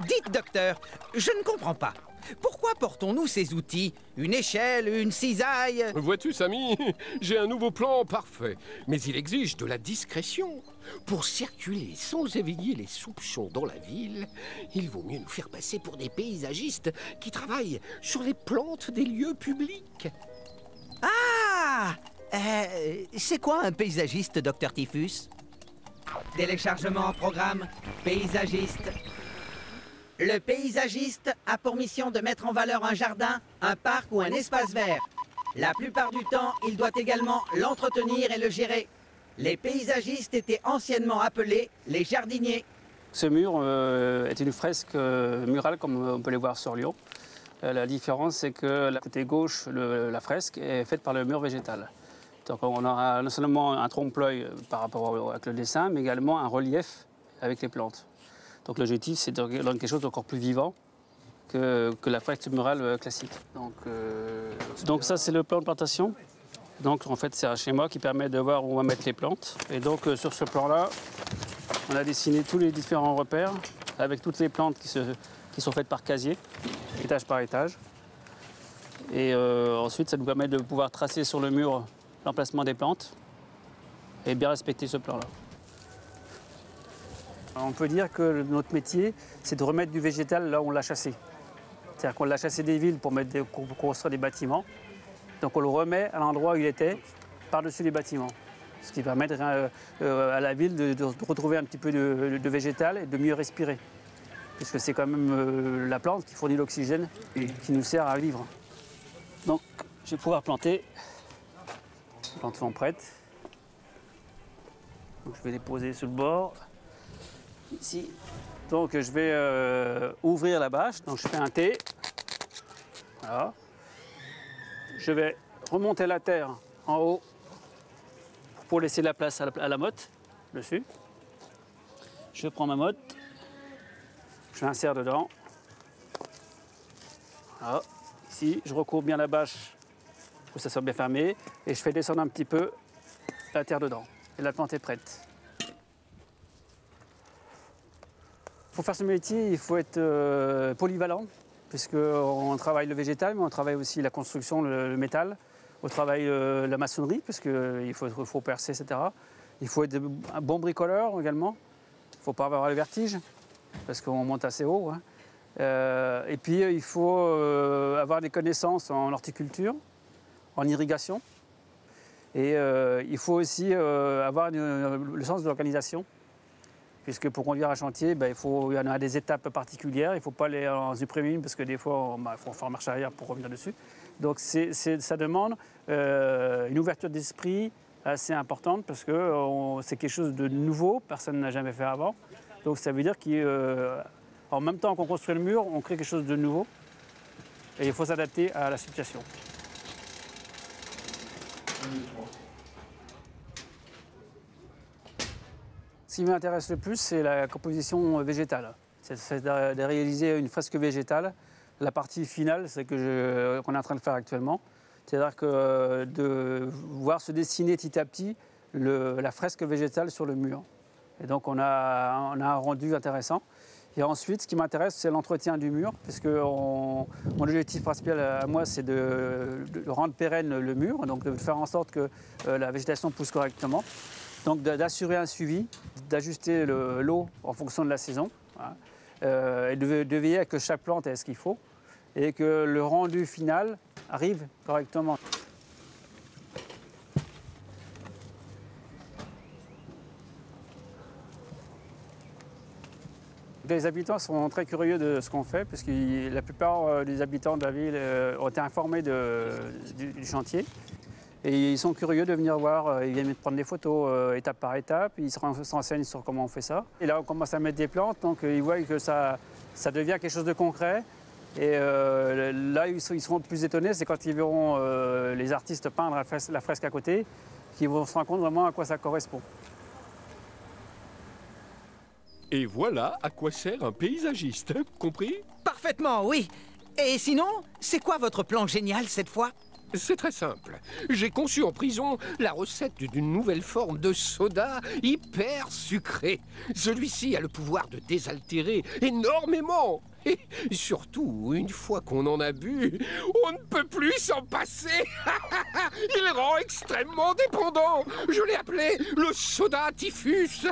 Dites, docteur, je ne comprends pas. Pourquoi portons-nous ces outils? Une échelle, une cisaille? Vois-tu, Samy, j'ai un nouveau plan parfait. Mais il exige de la discrétion. Pour circuler sans éveiller les soupçons dans la ville, il vaut mieux nous faire passer pour des paysagistes qui travaillent sur les plantes des lieux publics. Ah! C'est quoi un paysagiste, docteur Typhus? Téléchargement en programme paysagiste. Le paysagiste a pour mission de mettre en valeur un jardin, un parc ou un espace vert. La plupart du temps, il doit également l'entretenir et le gérer. Les paysagistes étaient anciennement appelés les jardiniers. Ce mur est une fresque murale comme on peut les voir sur Lyon. La différence, c'est que la côté gauche, la fresque est faite par le mur végétal. Donc on aura non seulement un trompe-l'œil par rapport avec le dessin, mais également un relief avec les plantes. Donc l'objectif, c'est de donner quelque chose d'encore plus vivant que la fresque murale classique. Donc ça, c'est le plan de plantation. Donc en fait, c'est un schéma qui permet de voir où on va mettre les plantes. Et donc sur ce plan-là, on a dessiné tous les différents repères avec toutes les plantes qui sont faites par casier, étage par étage. Et ensuite, ça nous permet de pouvoir tracer sur le mur l'emplacement des plantes et bien respecter ce plan-là. On peut dire que notre métier, c'est de remettre du végétal là où on l'a chassé. C'est-à-dire qu'on l'a chassé des villes pour construire des bâtiments. Donc on le remet à l'endroit où il était, par-dessus les bâtiments. Ce qui permet à la ville de retrouver un petit peu de végétal et de mieux respirer. Puisque c'est quand même la plante qui fournit l'oxygène et qui nous sert à vivre. Donc je vais pouvoir planter. Les plantes sont prêtes. Donc, je vais les poser sur le bord. Ici. Donc je vais ouvrir la bâche. Donc je fais un T. Voilà. Je vais remonter la terre en haut pour laisser la place à la motte dessus. Je prends ma motte. Je l'insère dedans. Voilà. Ici, je recouvre bien la bâche pour que ça soit bien fermé. Et je fais descendre un petit peu la terre dedans. Et la plante est prête. Pour faire ce métier, il faut être polyvalent, puisqu'on travaille le végétal, mais on travaille aussi la construction, le métal. On travaille la maçonnerie, puisqu'il faut percer, etc. Il faut être un bon bricoleur également. Il ne faut pas avoir le vertige, parce qu'on monte assez haut. Hein. Et puis, il faut avoir des connaissances en horticulture, en irrigation. Et il faut aussi avoir le sens de l'organisation. Puisque pour conduire un chantier, il y en a des étapes particulières. Il ne faut pas aller en supprimer une parce que des fois, il faut faire marche arrière pour revenir dessus. Donc ça demande une ouverture d'esprit assez importante parce que c'est quelque chose de nouveau, personne n'a jamais fait avant. Donc ça veut dire qu'en même temps qu'on construit le mur, on crée quelque chose de nouveau. Et il faut s'adapter à la situation. Ce qui m'intéresse le plus, c'est la composition végétale. C'est de réaliser une fresque végétale. La partie finale, c'est qu'on est en train de faire actuellement. C'est-à-dire que de voir se dessiner petit à petit la fresque végétale sur le mur. Et donc on a un rendu intéressant. Et ensuite, ce qui m'intéresse, c'est l'entretien du mur, puisque mon objectif principal à moi, c'est de rendre pérenne le mur, donc de faire en sorte que la végétation pousse correctement. Donc d'assurer un suivi, d'ajuster l'eau en fonction de la saison, voilà, et de veiller à que chaque plante ait ce qu'il faut et que le rendu final arrive correctement. Les habitants sont très curieux de ce qu'on fait, parce que la plupart des habitants de la ville ont été informés du chantier. Et ils sont curieux de venir voir, ils viennent prendre des photos étape par étape, ils se renseignent sur comment on fait ça. Et là, on commence à mettre des plantes, donc ils voient que ça devient quelque chose de concret. Et là, ils seront plus étonnés, c'est quand ils verront les artistes peindre la fresque à côté, qu'ils vont se rendre compte vraiment à quoi ça correspond. Et voilà à quoi sert un paysagiste, compris? Parfaitement, oui. Et sinon, c'est quoi votre plan génial cette fois? C'est très simple. J'ai conçu en prison la recette d'une nouvelle forme de soda hyper sucré. Celui-ci a le pouvoir de désaltérer énormément. Et surtout, une fois qu'on en a bu, on ne peut plus s'en passer. Il rend extrêmement dépendant. Je l'ai appelé le soda typhus.